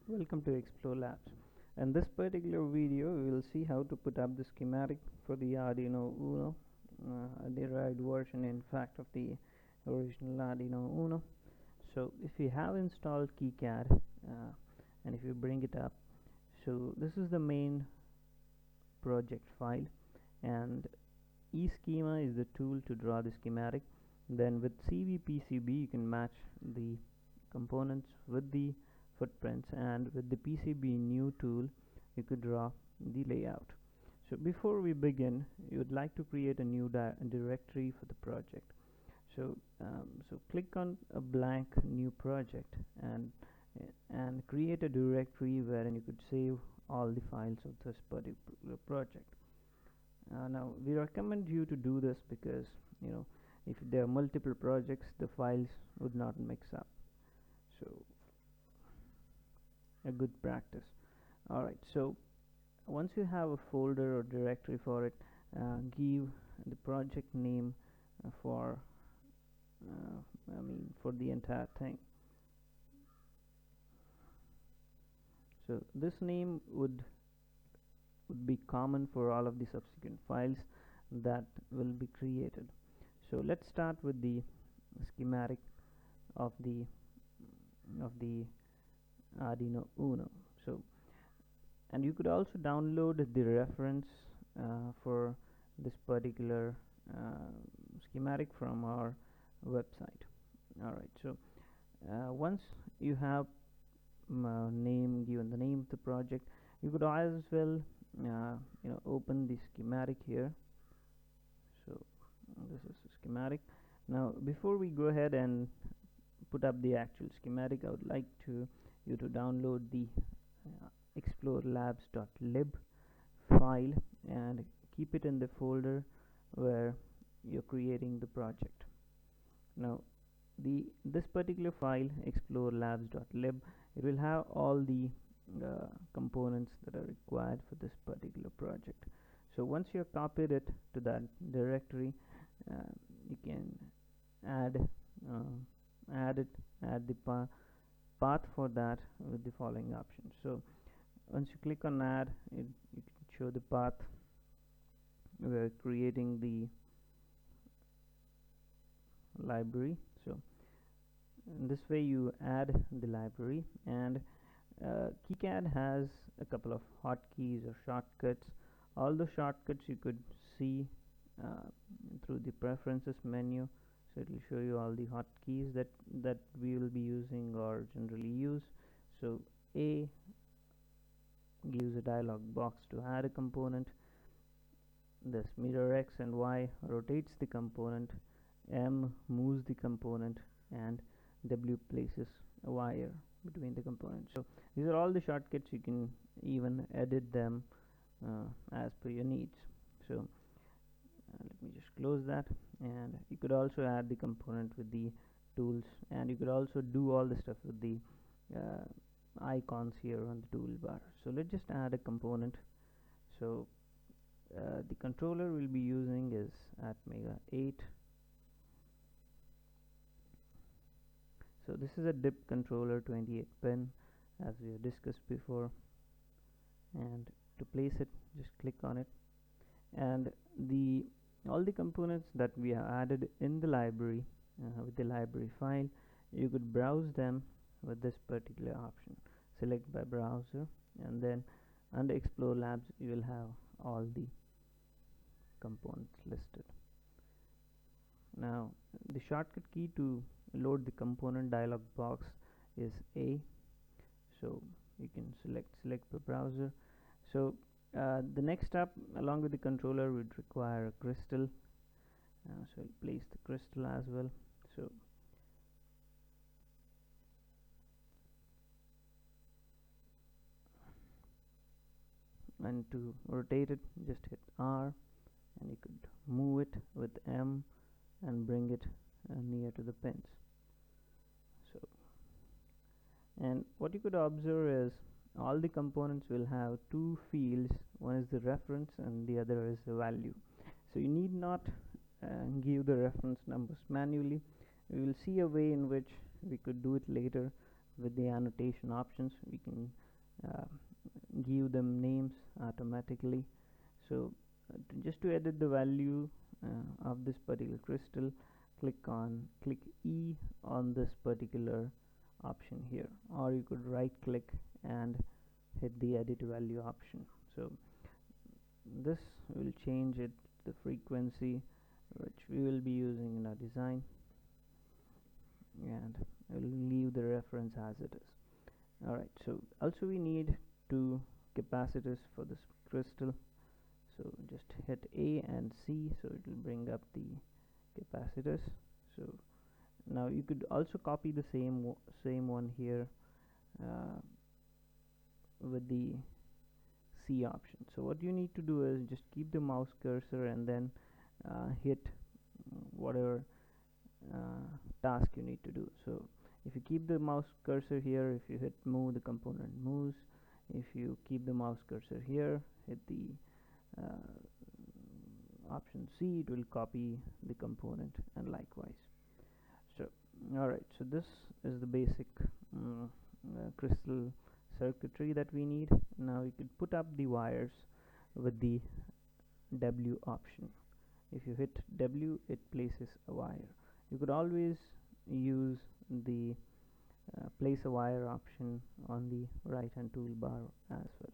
Welcome to XploreLabz. In this particular video, we will see how to put up the schematic for the ArduinoUNO, a derived version, in fact, of the original ArduinoUNO. So, if you have installed KiCAD and if you bring it up, so this is the main project file, and eSchema is the tool to draw the schematic. Then with CVPCB, you can match the components with the footprints, and with the PCB new tool you could draw the layout. So before we begin, you would like to create a new directory for the project. So click on a blank new project and create a directory wherein you could save all the files of this particular project. Now we recommend you to do this because if there are multiple projects, the files would not mix up. So a good practice. Alright, so once you have a folder or directory for it, give the project name for the entire thing. So this name would be common for all of the subsequent files that will be created. So let's start with the schematic of the ArduinoUNO. So, and you could also download the reference for this particular schematic from our website. Alright, so once you have given the name of the project, you could as well open the schematic here. So this is the schematic. Now before we go ahead and put up the actual schematic, I would like you to download the XploreLabz.lib file and keep it in the folder where you're creating the project. Now this particular file, XploreLabz.lib, it will have all the components that are required for this particular project. So once you have copied it to that directory, you can add the path for that with the following options. So once you click on add, you can show the path. We're creating the library. So in this way you add the library, and KiCAD has a couple of hotkeys or shortcuts. All the shortcuts you could see through the preferences menu. So it will show you all the hotkeys that we will be using or generally use. So A gives a dialog box to add a component. This mirror X and Y rotates the component. M moves the component, and W places a wire between the components. So these are all the shortcuts. You can even edit them as per your needs. So let me just close that, and you could also add the component with the tools, and you could also do all the stuff with the icons here on the toolbar. So let's just add a component. So the controller we'll be using is Atmega 8. So this is a DIP controller, 28 pin, as we have discussed before, and to place it, just click on it, and all the components that we have added in the library with the library file, you could browse them with this particular option. Select by browser, and then under XploreLabz you will have all the components listed. Now the shortcut key to load the component dialog box is A, so you can select by browser. So the next step, along with the controller, would require a crystal, so I'll place the crystal as well. So and to rotate it, just hit R, and you could move it with M and bring it near to the pins. So, and what you could observe is all the components will have two fields. One is the reference and the other is the value. So you need not give the reference numbers manually. We will see a way in which we could do it later, with the annotation options, we can give them names automatically. So just to edit the value of this particular crystal, click E on this particular option here, or you could right click and hit the edit value option. So this will change it, the frequency which we will be using in our design, and we'll leave the reference as it is. Alright, so also we need two capacitors for this crystal, so just hit A and C, so it will bring up the capacitors. So now you could also copy the same one here with the C option. So what you need to do is just keep the mouse cursor and then hit whatever task you need to do. So if you keep the mouse cursor here, if you hit move, the component moves. If you keep the mouse cursor here, hit the option C, it will copy the component, and likewise. So alright, so this is the basic crystal circuitry that we need. Now you could put up the wires with the W option. If you hit W, it places a wire. You could always use the place a wire option on the right hand toolbar as well.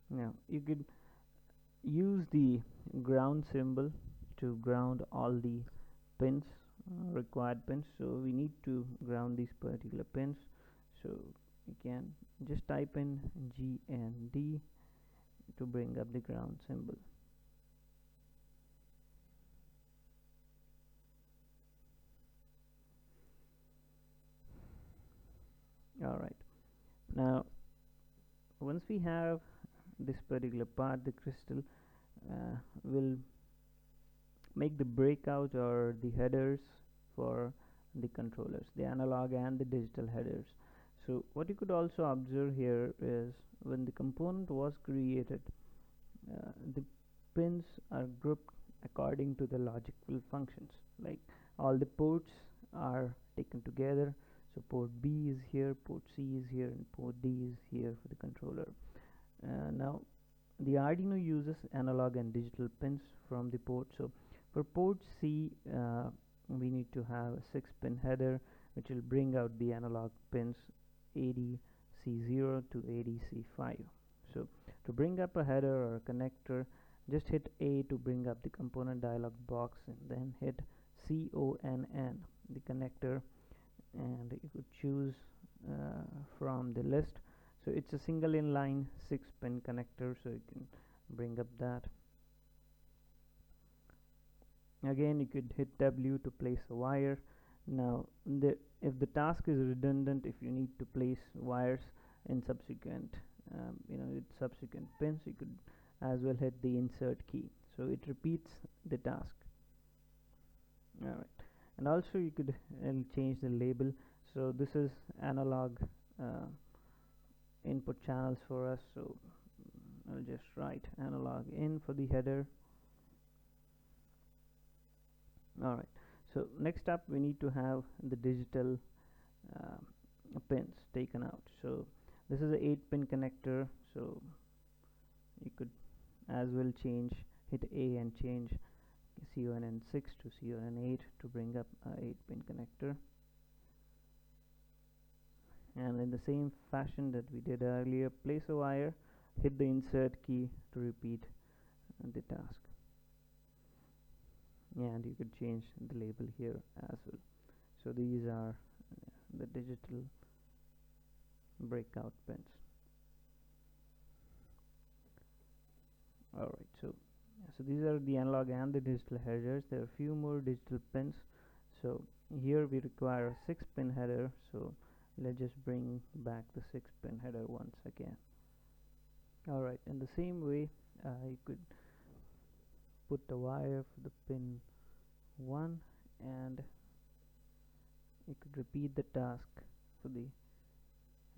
Now you could use the ground symbol to ground all the pins, required pins. So we need to ground these particular pins, so you can just type in G and D to bring up the ground symbol. Alright, now once we have this particular part, the crystal will make the breakout or the headers for the controllers, the analog and the digital headers. So what you could also observe here is when the component was created, the pins are grouped according to the logical functions, like all the ports are taken together. So port B is here, port C is here, and port D is here for the controller. Now the Arduino uses analog and digital pins from the port. So for port C, we need to have a 6-pin header which will bring out the analog pins ADC0 to ADC5. So to bring up a header or a connector, just hit A to bring up the component dialog box, and then hit CONN, the connector, and you could choose from the list. So it's a single inline 6-pin connector, so you can bring up that. Again, you could hit W to place a wire. Now if the task is redundant, if you need to place wires in subsequent subsequent pins, you could as well hit the insert key, so it repeats the task. Alright, and also you could change the label. So this is analog input channels for us, so I'll just write analog in for the header. Alright, so next up we need to have the digital pins taken out. So this is a 8-pin connector, so you could as well hit A and change CONN6 to CONN8 to bring up a 8-pin connector. And in the same fashion that we did earlier, place a wire, hit the insert key to repeat the task. And you could change the label here as well. So these are the digital breakout pins. Alright, so these are the analog and the digital headers. There are a few more digital pins. So here we require a 6-pin header, so let's just bring back the 6-pin header once again. Alright, in the same way, you could put the wire for the pin 1 and you could repeat the task for the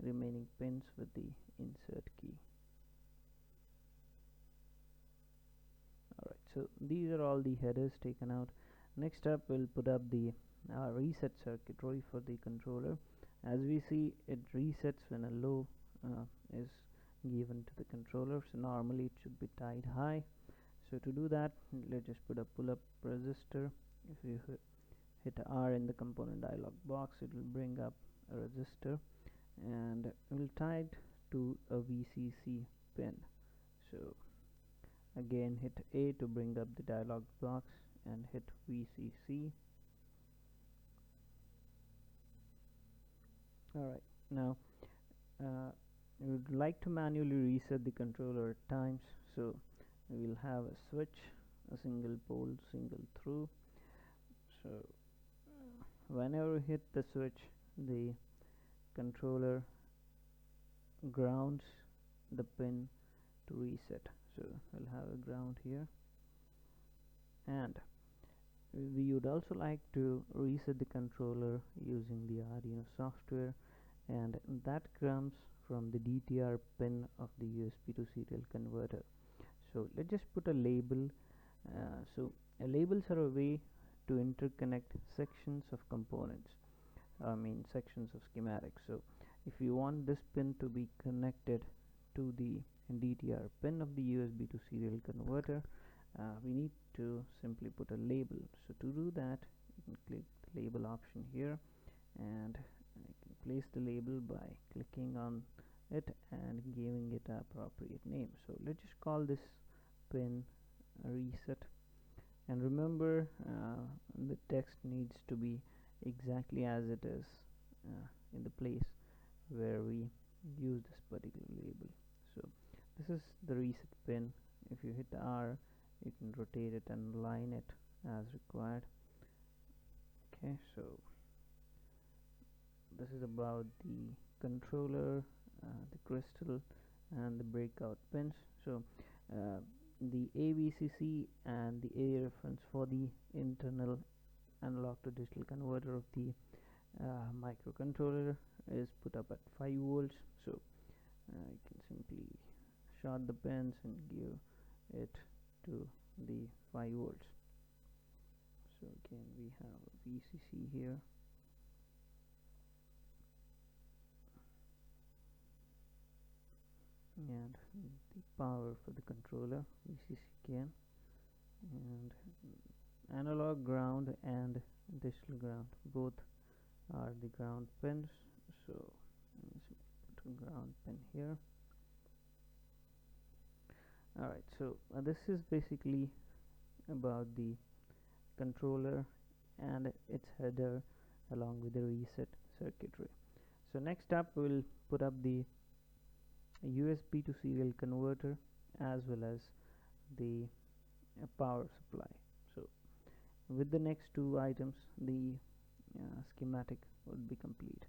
remaining pins with the insert key. Alright, so these are all the headers taken out. Next up, we'll put up the reset circuitry for the controller. As we see, it resets when a low is given to the controller, so normally it should be tied high. So to do that, let's just put a pull-up resistor. If you hit R in the component dialog box, it will bring up a resistor, and we'll tie it to a VCC pin. So again, hit A to bring up the dialog box and hit VCC. Alright, now we would like to manually reset the controller at times, so we will have a switch, a single pole, single through. So whenever we hit the switch, the controller grounds the pin to reset. So we'll have a ground here, and we would also like to reset the controller using the Arduino software, and that comes from the DTR pin of the USB to serial converter. So let's just put a label. So labels are a way to interconnect sections of components, sections of schematics. So if you want this pin to be connected to the DTR pin of the USB to serial converter, we need to simply put a label. So to do that, you can click the label option here, and you can place the label by clicking on it and giving it an appropriate name. So let's just call this pin reset, and remember, the text needs to be exactly as it is in the place where we use this particular label. So this is the reset pin. If you hit R, you can rotate it and align it as required. Okay, so this is about the controller, the crystal, and the breakout pins. So the AVCC and the A reference for the internal analog to digital converter of the microcontroller is put up at 5 volts. So you can simply short the pins and give it to the 5 volts. So again, we have a VCC here, and the power for the controller, VCC again, and analog ground and digital ground, both are the ground pins. So let's put a ground pin here. Alright, so this is basically about the controller and its header along with the reset circuitry. So next up, we'll put up the USB to serial converter as well as the power supply. So with the next two items, the schematic would be complete.